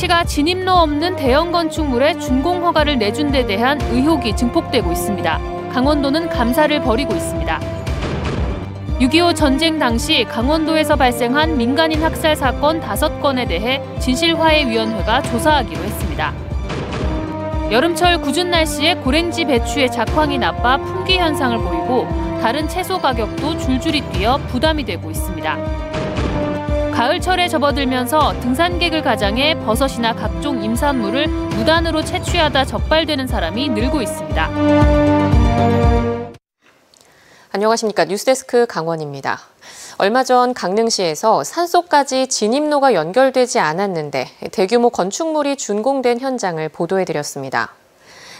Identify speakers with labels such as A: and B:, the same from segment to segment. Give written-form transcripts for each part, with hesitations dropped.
A: 강릉시가 진입로 없는 대형 건축물에 준공 허가를 내준 데 대한 의혹이 증폭되고 있습니다. 강원도는 감사를 벌이고 있습니다. 6.25 전쟁 당시 강원도에서 발생한 민간인 학살 사건 5건에 대해 진실화해위원회가 조사하기로 했습니다. 여름철 궂은 날씨에 고랭지 배추의 작황이 나빠 품귀 현상을 보이고 다른 채소 가격도 줄줄이 뛰어 부담이 되고 있습니다. 가을철에 접어들면서 등산객을 가장해 버섯이나 각종 임산물을 무단으로 채취하다 적발되는 사람이 늘고 있습니다.
B: 안녕하십니까. 뉴스데스크 강원입니다. 얼마 전 강릉시에서 산속까지 진입로가 연결되지 않았는데 대규모 건축물이 준공된 현장을 보도해드렸습니다.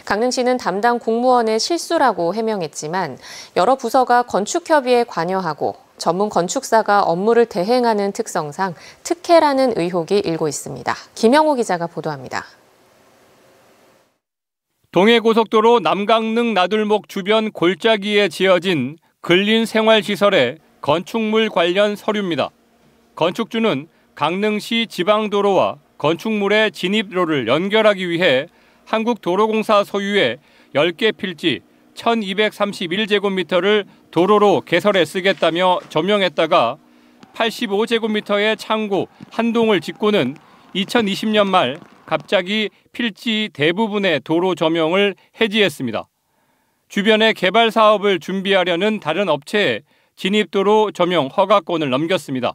B: 강릉시는 담당 공무원의 실수라고 해명했지만 여러 부서가 건축협의에 관여하고 전문 건축사가 업무를 대행하는 특성상 특혜라는 의혹이 일고 있습니다. 김영호 기자가 보도합니다.
C: 동해고속도로 남강릉 나들목 주변 골짜기에 지어진 근린생활시설의 건축물 관련 서류입니다. 건축주는 강릉시 지방도로와 건축물의 진입로를 연결하기 위해 한국도로공사 소유의 10개 필지 1231제곱미터를 도로로 개설해 쓰겠다며 점용했다가 85제곱미터의 창고 한 동을 짓고는 2020년 말 갑자기 필지 대부분의 도로 점용을 해지했습니다. 주변에 개발 사업을 준비하려는 다른 업체에 진입도로 점용 허가권을 넘겼습니다.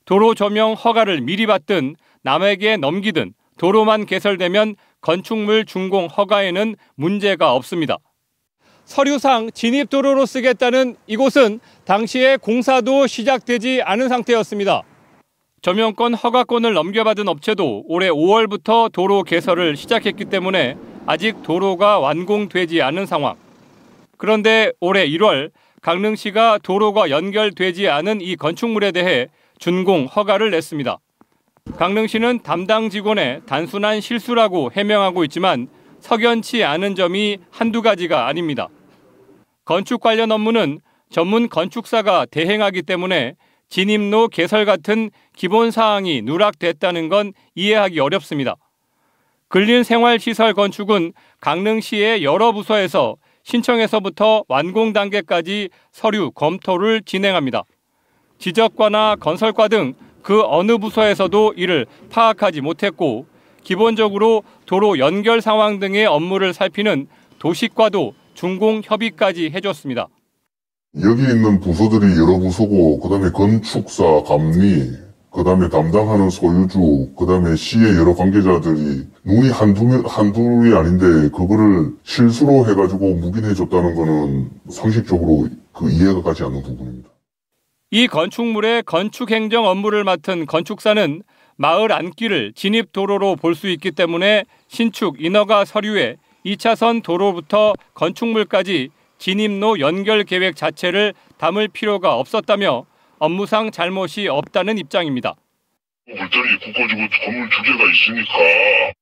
C: 도로 점용 허가를 미리 받든 남에게 넘기든 도로만 개설되면 건축물 준공 허가에는 문제가 없습니다. 서류상 진입도로로 쓰겠다는 이곳은 당시에 공사도 시작되지 않은 상태였습니다. 점용권 허가권을 넘겨받은 업체도 올해 5월부터 도로 개설을 시작했기 때문에 아직 도로가 완공되지 않은 상황. 그런데 올해 1월 강릉시가 도로가 연결되지 않은 이 건축물에 대해 준공 허가를 냈습니다. 강릉시는 담당 직원의 단순한 실수라고 해명하고 있지만 석연치 않은 점이 한두 가지가 아닙니다. 건축 관련 업무는 전문 건축사가 대행하기 때문에 진입로 개설 같은 기본 사항이 누락됐다는 건 이해하기 어렵습니다. 근린생활시설 건축은 강릉시의 여러 부서에서 신청에서부터 완공 단계까지 서류 검토를 진행합니다. 지적과나 건설과 등 그 어느 부서에서도 이를 파악하지 못했고 기본적으로 도로 연결 상황 등의 업무를 살피는 도시과도 준공 협의까지 해줬습니다.
D: 여기 있는 부서들이 여러 부서고 그다음에 건축사, 감리, 그다음에 담당하는 소유주, 그다음에 시의 여러 관계자들이 눈이 한둘이 아닌데 그거를 실수로 해가지고 묵인해줬다는 거는 상식적으로 그 이해가 가지 않는 부분입니다.
C: 이 건축물의 건축행정 업무를 맡은 건축사는 마을 안길을 진입도로로 볼 수 있기 때문에 신축 인허가 서류에 2차선 도로부터 건축물까지 진입로 연결 계획 자체를 담을 필요가 없었다며 업무상 잘못이 없다는 입장입니다.
E: 물건이 굳어지고 건물 2개가 있으니까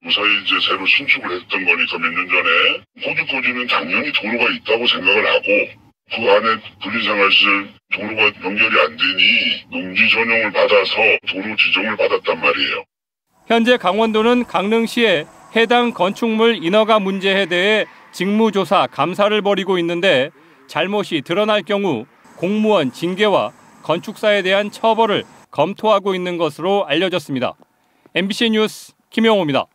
E: 무사히 이제 새로 신축을 했던 거니까 몇 년 전에 고집고지는 당연히 도로가 있다고 생각을 하고 그 안에 근린생활시설 도로가 연결이 안 되니 농지 전용을 받아서 도로 지정을 받았단 말이에요.
C: 현재 강원도는 강릉시에 해당 건축물 인허가 문제에 대해 직무조사 감사를 벌이고 있는데 잘못이 드러날 경우 공무원 징계와 건축사에 대한 처벌을 검토하고 있는 것으로 알려졌습니다. MBC 뉴스 김영호입니다.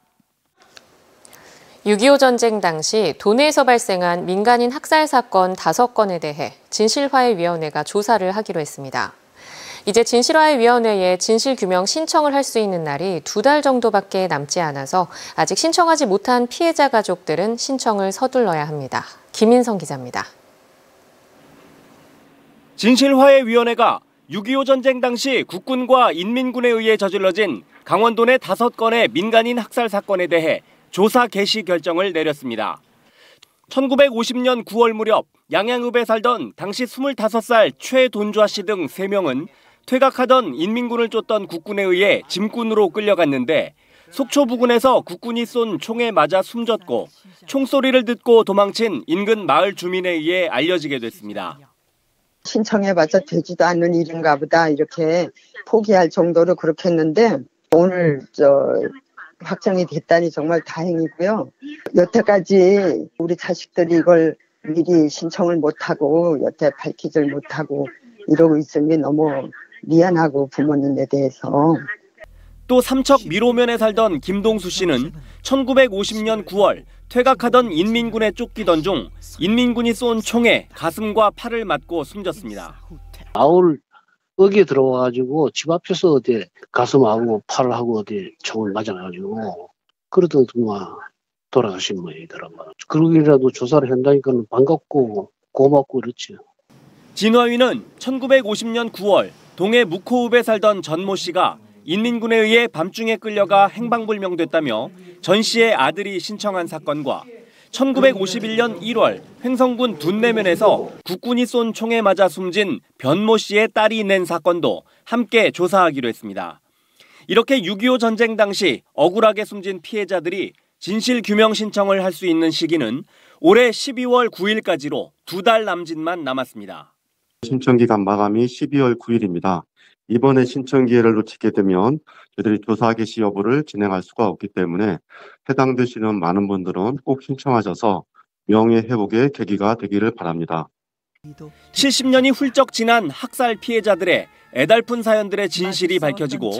B: 6.25 전쟁 당시 도내에서 발생한 민간인 학살 사건 5건에 대해 진실화해위원회가 조사를 하기로 했습니다. 이제 진실화해위원회에 진실규명 신청을 할 수 있는 날이 2달 정도밖에 남지 않아서 아직 신청하지 못한 피해자 가족들은 신청을 서둘러야 합니다. 김인성 기자입니다.
F: 진실화해위원회가 6.25 전쟁 당시 국군과 인민군에 의해 저질러진 강원도 내 5건의 민간인 학살 사건에 대해 조사 개시 결정을 내렸습니다. 1950년 9월 무렵 양양읍에 살던 당시 25살 최돈좌 씨 등 3명은 퇴각하던 인민군을 쫓던 국군에 의해 짐꾼으로 끌려갔는데 속초 부근에서 국군이 쏜 총에 맞아 숨졌고 총소리를 듣고 도망친 인근 마을 주민에 의해 알려지게 됐습니다.
G: 신청해봤자 되지도 않는 일인가 보다 이렇게 포기할 정도로 그렇게 했는데 오늘 확정이 됐다니 정말 다행이고요. 여태까지 우리 자식들이 이걸 미리 신청을 못하고 여태 밝히질 못하고 이러고 있은 게 너무 미안하고 부모님에 대해서.
F: 또 삼척 미로면에 살던 김동수 씨는 1950년 9월 퇴각하던 인민군에 쫓기던 중 인민군이 쏜 총에 가슴과 팔을 맞고 숨졌습니다.
H: 아울 어기에 들어와가지고 집 앞에서 어디 가슴하고 팔하고 어디 총을 맞아가지고 그러던 동안 돌아가신 모양이더라고요. 그러기라도 조사를 한다니까 반갑고 고맙고 그렇죠.
F: 진화위는 1950년 9월 동해 묵호읍에 살던 전모 씨가 인민군에 의해 밤중에 끌려가 행방불명됐다며 전 씨의 아들이 신청한 사건과 1951년 1월 횡성군 둔내면에서 국군이 쏜 총에 맞아 숨진 변모 씨의 딸이 낸 사건도 함께 조사하기로 했습니다. 이렇게 6.25 전쟁 당시 억울하게 숨진 피해자들이 진실규명 신청을 할 수 있는 시기는 올해 12월 9일까지로 2달 남짓만 남았습니다.
I: 신청기간 마감이 12월 9일입니다. 이번에 신청 기회를 놓치게 되면 저희들이 조사 개시 여부를 진행할 수가 없기 때문에 해당되시는 많은 분들은 꼭 신청하셔서 명예회복의 계기가 되기를 바랍니다.
F: 70년이 훌쩍 지난 학살 피해자들의 애달픈 사연들의 진실이 밝혀지고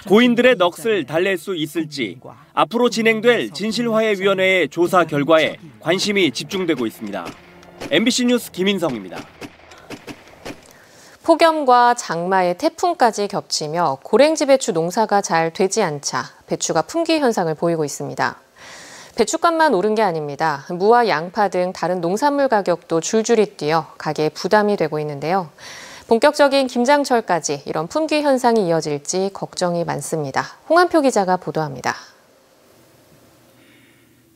F: 고인들의 넋을 달랠 수 있을지 앞으로 진행될 진실화해위원회의 조사 결과에 관심이 집중되고 있습니다. MBC 뉴스 김인성입니다.
B: 폭염과 장마에 태풍까지 겹치며 고랭지 배추 농사가 잘 되지 않자 배추가 품귀 현상을 보이고 있습니다. 배추값만 오른 게 아닙니다. 무와 양파 등 다른 농산물 가격도 줄줄이 뛰어 가게에 부담이 되고 있는데요. 본격적인 김장철까지 이런 품귀 현상이 이어질지 걱정이 많습니다. 홍한표 기자가 보도합니다.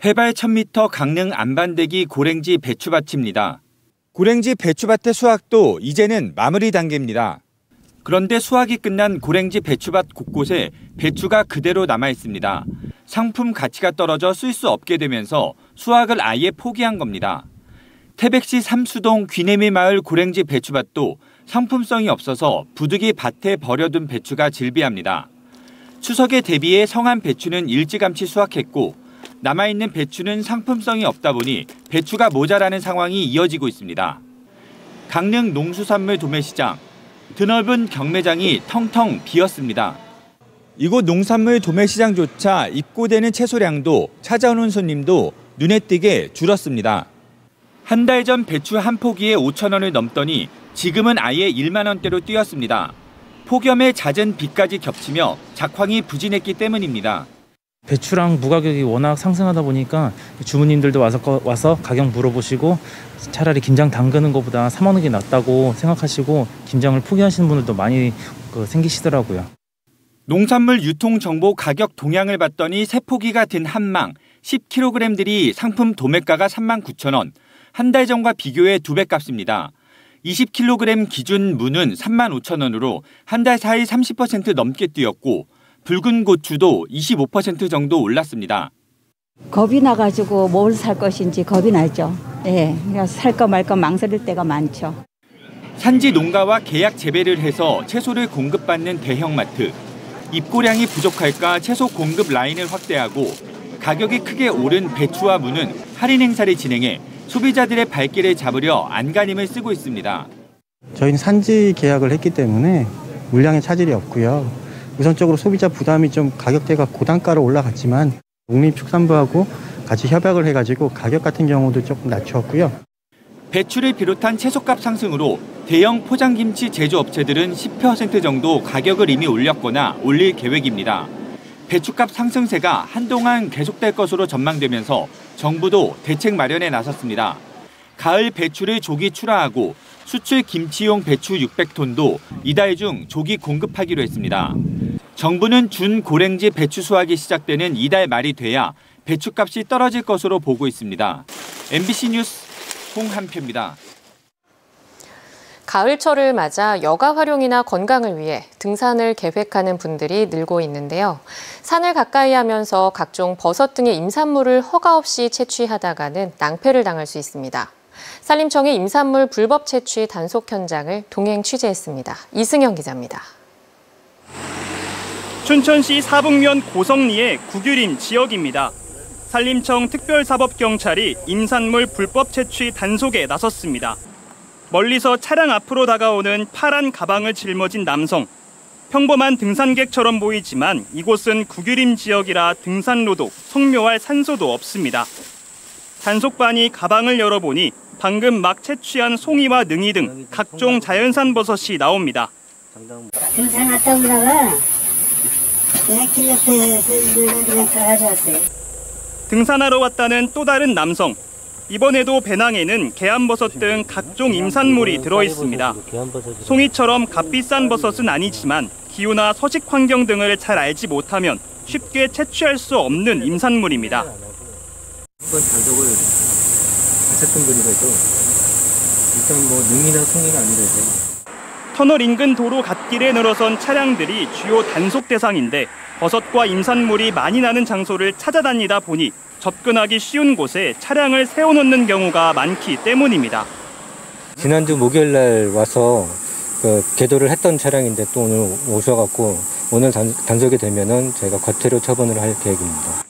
J: 해발 1000m 강릉 안반대기 고랭지 배추밭입니다. 고랭지 배추밭의 수확도 이제는 마무리 단계입니다. 그런데 수확이 끝난 고랭지 배추밭 곳곳에 배추가 그대로 남아 있습니다. 상품 가치가 떨어져 쓸 수 없게 되면서 수확을 아예 포기한 겁니다. 태백시 삼수동 귀내미 마을 고랭지 배추밭도 상품성이 없어서 부득이 밭에 버려둔 배추가 질비합니다. 추석에 대비해 성한 배추는 일찌감치 수확했고 남아있는 배추는 상품성이 없다 보니 배추가 모자라는 상황이 이어지고 있습니다. 강릉 농수산물 도매시장, 드넓은 경매장이 텅텅 비었습니다. 이곳 농산물 도매시장조차 입고되는 채소량도 찾아오는 손님도 눈에 띄게 줄었습니다. 한 달 전 배추 한 포기에 5,000원을 넘더니 지금은 아예 1만 원대로 뛰었습니다. 폭염에 잦은 비까지 겹치며 작황이 부진했기 때문입니다.
K: 배추랑 무 가격이 워낙 상승하다 보니까 주부님들도 와서 가격 물어보시고 차라리 김장 담그는 것보다 사 먹는 게 낫다고 생각하시고 김장을 포기하시는 분들도 많이 생기시더라고요.
J: 농산물 유통정보 가격 동향을 봤더니 세 포기가 든 한망 10kg들이 상품 도매가가 39,000원, 한 달 전과 비교해 2배 값입니다. 20kg 기준 무는 35,000원으로 한 달 사이 30% 넘게 뛰었고 붉은 고추도 25% 정도 올랐습니다.
L: 겁이 나가지고 뭘 살 것인지 겁이 나죠. 예, 그래서 살까 말까 망설일 때가 많죠.
J: 산지 농가와 계약 재배를 해서 채소를 공급받는 대형마트. 입고량이 부족할까 채소 공급 라인을 확대하고 가격이 크게 오른 배추와 무는 할인 행사를 진행해 소비자들의 발길을 잡으려 안간힘을 쓰고 있습니다.
M: 저희는 산지 계약을 했기 때문에 물량에 차질이 없고요. 우선적으로 소비자 부담이 좀 가격대가 고단가로 올라갔지만 농림축산부하고 같이 협약을 해가지고 가격 같은 경우도 조금 낮추었고요.
J: 배추를 비롯한 채소값 상승으로 대형 포장김치 제조업체들은 10% 정도 가격을 이미 올렸거나 올릴 계획입니다. 배추값 상승세가 한동안 계속될 것으로 전망되면서 정부도 대책 마련에 나섰습니다. 가을 배추를 조기 출하하고 수출 김치용 배추 600톤도 이달 중 조기 공급하기로 했습니다. 정부는 준 고랭지 배추 수확이 시작되는 이달 말이 돼야 배추값이 떨어질 것으로 보고 있습니다. MBC 뉴스 홍한표입니다.
B: 가을철을 맞아 여가 활용이나 건강을 위해 등산을 계획하는 분들이 늘고 있는데요. 산을 가까이 하면서 각종 버섯 등의 임산물을 허가 없이 채취하다가는 낭패를 당할 수 있습니다. 산림청의 임산물 불법 채취 단속 현장을 동행 취재했습니다. 이승영 기자입니다.
N: 춘천시 사북면 고성리의 구규림 지역입니다. 산림청 특별사법경찰이 임산물 불법 채취 단속에 나섰습니다. 멀리서 차량 앞으로 다가오는 파란 가방을 짊어진 남성. 평범한 등산객처럼 보이지만 이곳은 구규림 지역이라 등산로도 성묘할 산소도 없습니다. 단속반이 가방을 열어보니 방금 막 채취한 송이와 능이 등 각종 자연산 버섯이 나옵니다.
O: 등산 갔다 오다가 그냥 길렀어요. 가져왔어요.
N: 등산하러 왔다는 또 다른 남성. 이번에도 배낭에는 계암버섯 등 각종 임산물이 들어있습니다. 송이처럼 값비싼 버섯은 아니지만 기후나 서식 환경 등을 잘 알지 못하면 쉽게 채취할 수 없는 임산물입니다.
P: 한번 단속을 하셨던 분이라도 일단 능이나 송이가 아니라서.
N: 터널 인근 도로 갓길에 늘어선 차량들이 주요 단속 대상인데 버섯과 임산물이 많이 나는 장소를 찾아다니다 보니 접근하기 쉬운 곳에 차량을 세워놓는 경우가 많기 때문입니다.
P: 지난주 목요일 날 와서 계도를 했던 차량인데 또 오늘 오셔갖고 오늘 단속이 되면은 저희가 과태료 처분을 할 계획입니다.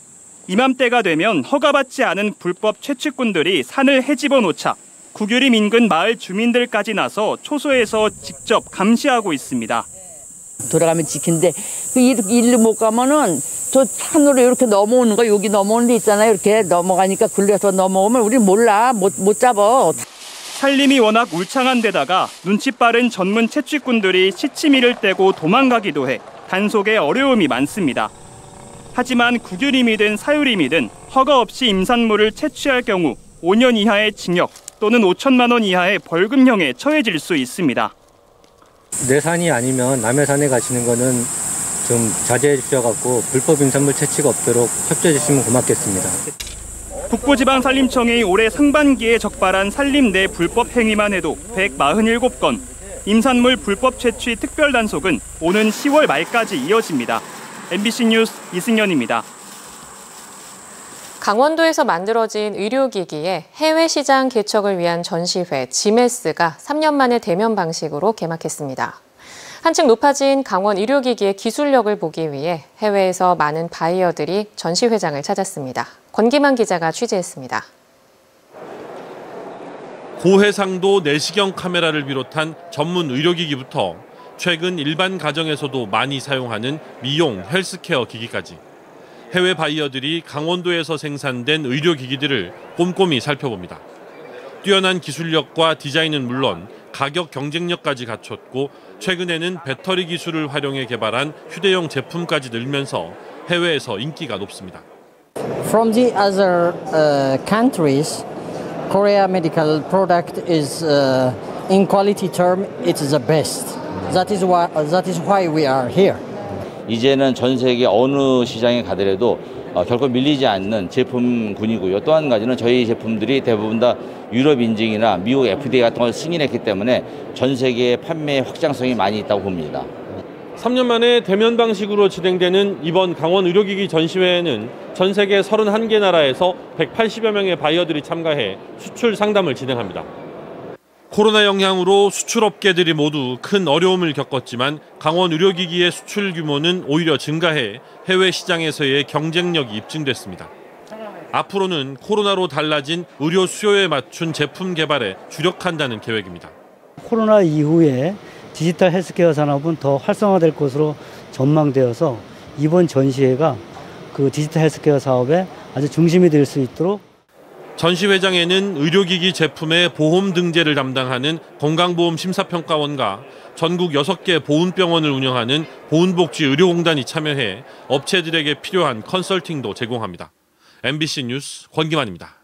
N: 이맘때가 되면 허가받지 않은 불법 채취꾼들이 산을 헤집어 놓자 구규림 인근 마을 주민들까지 나서 초소에서 직접 감시하고 있습니다.
Q: 돌아가면 지킨데 그 일로 못 가면은 저 산으로 이렇게 넘어오는 거 여기 넘어오는 데 있잖아요. 이렇게 넘어가니까 굴려서 넘어오면 우리 몰라 못 잡아.
N: 산림이 워낙 울창한 데다가 눈치 빠른 전문 채취꾼들이 시치미를 떼고 도망가기도 해 단속에 어려움이 많습니다. 하지만 구규림이든 사유림이든 허가 없이 임산물을 채취할 경우 5년 이하의 징역 또는 5천만 원 이하의 벌금형에 처해질 수 있습니다.
P: 내 산이 아니면 남의 산에 가시는 거는 좀 자제해 주셔갖고 불법 임산물 채취가 없도록 협조해 주시면 고맙겠습니다.
N: 북부지방산림청이 올해 상반기에 적발한 산림 내 불법 행위만 해도 147건, 임산물 불법 채취 특별단속은 오는 10월 말까지 이어집니다. MBC 뉴스 이승현입니다.
B: 강원도에서 만들어진 의료기기의 해외 시장 개척을 위한 전시회 지메스가 3년 만에 대면 방식으로 개막했습니다. 한층 높아진 강원 의료기기의 기술력을 보기 위해 해외에서 많은 바이어들이 전시회장을 찾았습니다. 권기만 기자가 취재했습니다.
R: 고해상도 내시경 카메라를 비롯한 전문 의료기기부터 최근 일반 가정에서도 많이 사용하는 미용, 헬스케어 기기까지 해외 바이어들이 강원도에서 생산된 의료기기들을 꼼꼼히 살펴봅니다. 뛰어난 기술력과 디자인은 물론 가격 경쟁력까지 갖췄고 최근에는 배터리 기술을 활용해 개발한 휴대용 제품까지 늘면서 해외에서 인기가 높습니다.
S: From the other countries, Korea medical product is in quality term it is the best. That is why we are here.
T: 이제는 전 세계 어느 시장에 가더라도 결코 밀리지 않는 제품군이고요. 또 한 가지는 저희 제품들이 대부분 다 유럽 인증이나 미국 FDA 같은 걸 승인했기 때문에 전 세계의 판매 확장성이 많이 있다고 봅니다.
R: 3년 만에 대면 방식으로 진행되는 이번 강원 의료기기 전시회에는 전 세계 31개 나라에서 180여 명의 바이어들이 참가해 수출 상담을 진행합니다. 코로나 영향으로 수출업계들이 모두 큰 어려움을 겪었지만 강원 의료기기의 수출 규모는 오히려 증가해 해외 시장에서의 경쟁력이 입증됐습니다. 앞으로는 코로나로 달라진 의료 수요에 맞춘 제품 개발에 주력한다는 계획입니다.
U: 코로나 이후에 디지털 헬스케어 산업은 더 활성화될 것으로 전망되어서 이번 전시회가 그 디지털 헬스케어 사업의 아주 중심이 될 수 있도록
R: 전시회장에는 의료기기 제품의 보험 등재를 담당하는 건강보험심사평가원과 전국 6개 보훈병원을 운영하는 보훈복지의료공단이 참여해 업체들에게 필요한 컨설팅도 제공합니다. MBC 뉴스 권기만입니다.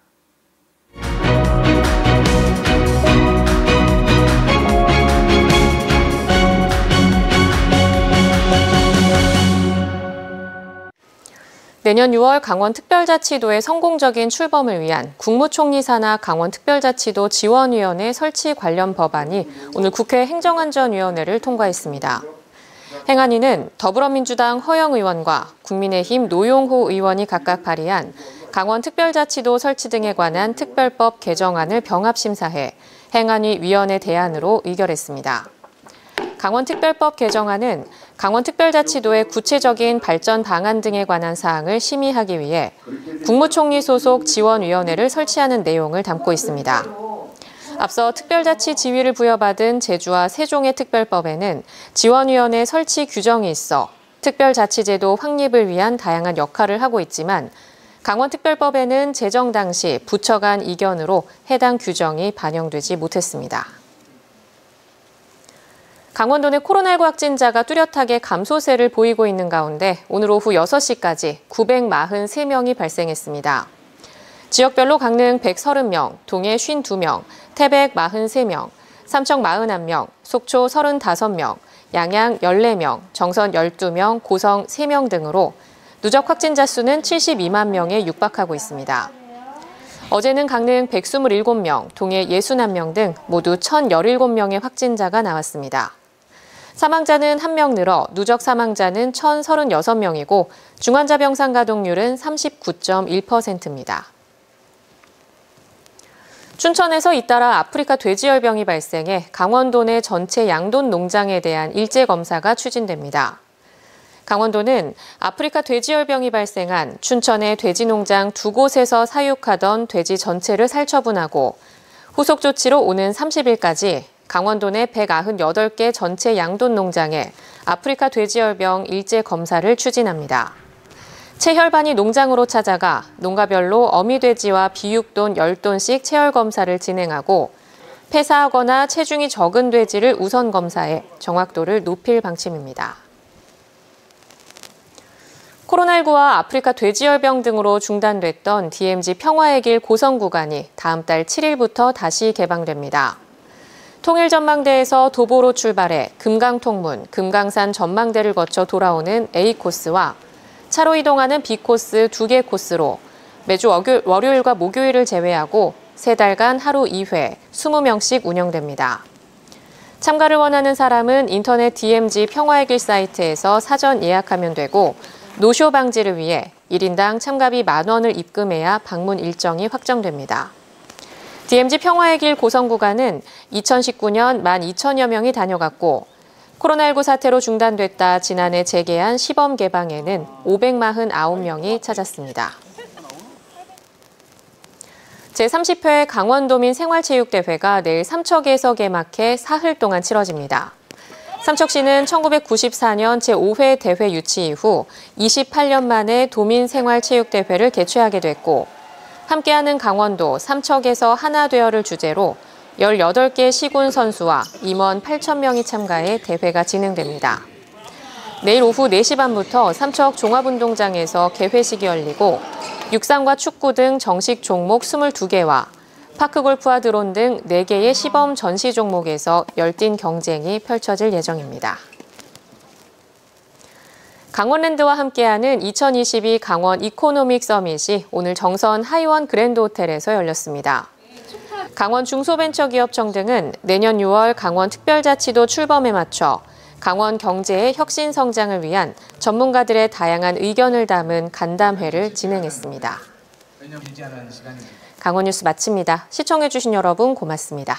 B: 내년 6월 강원특별자치도의 성공적인 출범을 위한 국무총리 산하 강원특별자치도 지원위원회 설치 관련 법안이 오늘 국회 행정안전위원회를 통과했습니다. 행안위는 더불어민주당 허영 의원과 국민의힘 노용호 의원이 각각 발의한 강원특별자치도 설치 등에 관한 특별법 개정안을 병합심사해 행안위 위원회 대안으로 의결했습니다. 강원특별법 개정안은 강원특별자치도의 구체적인 발전 방안 등에 관한 사항을 심의하기 위해 국무총리 소속 지원위원회를 설치하는 내용을 담고 있습니다. 앞서 특별자치 지위를 부여받은 제주와 세종의 특별법에는 지원위원회 설치 규정이 있어 특별자치제도 확립을 위한 다양한 역할을 하고 있지만 강원특별법에는 제정 당시 부처 간 이견으로 해당 규정이 반영되지 못했습니다. 강원도 내 코로나19 확진자가 뚜렷하게 감소세를 보이고 있는 가운데 오늘 오후 6시까지 943명이 발생했습니다. 지역별로 강릉 130명, 동해 52명, 태백 43명, 삼척 41명, 속초 35명, 양양 14명, 정선 12명, 고성 3명 등으로 누적 확진자 수는 72만 명에 육박하고 있습니다. 어제는 강릉 127명, 동해 61명 등 모두 1,017명의 확진자가 나왔습니다. 사망자는 1명 늘어 누적 사망자는 1,036명이고 중환자 병상 가동률은 39.1%입니다. 춘천에서 잇따라 아프리카 돼지열병이 발생해 강원도 내 전체 양돈 농장에 대한 일제 검사가 추진됩니다. 강원도는 아프리카 돼지열병이 발생한 춘천의 돼지 농장 2곳에서 사육하던 돼지 전체를 살처분하고 후속 조치로 오는 30일까지 강원도 내 198개 전체 양돈 농장에 아프리카 돼지열병 일제 검사를 추진합니다. 체혈반이 농장으로 찾아가 농가별로 어미돼지와 비육돈 10돈씩 체열 검사를 진행하고 폐사하거나 체중이 적은 돼지를 우선 검사해 정확도를 높일 방침입니다. 코로나19와 아프리카 돼지열병 등으로 중단됐던 DMZ 평화의 길 고성 구간이 다음 달 7일부터 다시 개방됩니다. 통일전망대에서 도보로 출발해 금강통문, 금강산 전망대를 거쳐 돌아오는 A코스와 차로 이동하는 B코스 2개 코스로 매주 월요일과 목요일을 제외하고 3달간 하루 2회 20명씩 운영됩니다. 참가를 원하는 사람은 인터넷 DMZ 평화의 길 사이트에서 사전 예약하면 되고 노쇼 방지를 위해 1인당 참가비 10,000원을 입금해야 방문 일정이 확정됩니다. DMZ 평화의 길 고성 구간은 2019년 12,000여 명이 다녀갔고 코로나19 사태로 중단됐다 지난해 재개한 시범 개방에는 549명이 찾았습니다. 제30회 강원도민 생활체육대회가 내일 삼척에서 개막해 사흘 동안 치러집니다. 삼척시는 1994년 제5회 대회 유치 이후 28년 만에 도민생활체육대회를 개최하게 됐고 함께하는 강원도 삼척에서 하나 되어를 주제로 18개 시군 선수와 임원 8,000명이 참가해 대회가 진행됩니다. 내일 오후 4시 반부터 삼척 종합운동장에서 개회식이 열리고 육상과 축구 등 정식 종목 22개와 파크골프와 드론 등 4개의 시범 전시 종목에서 열띤 경쟁이 펼쳐질 예정입니다. 강원랜드와 함께하는 2022 강원 이코노믹 서밋이 오늘 정선 하이원 그랜드 호텔에서 열렸습니다. 강원 중소벤처기업청 등은 내년 6월 강원 특별자치도 출범에 맞춰 강원 경제의 혁신 성장을 위한 전문가들의 다양한 의견을 담은 간담회를 진행했습니다. 강원 뉴스 마칩니다. 시청해주신 여러분 고맙습니다.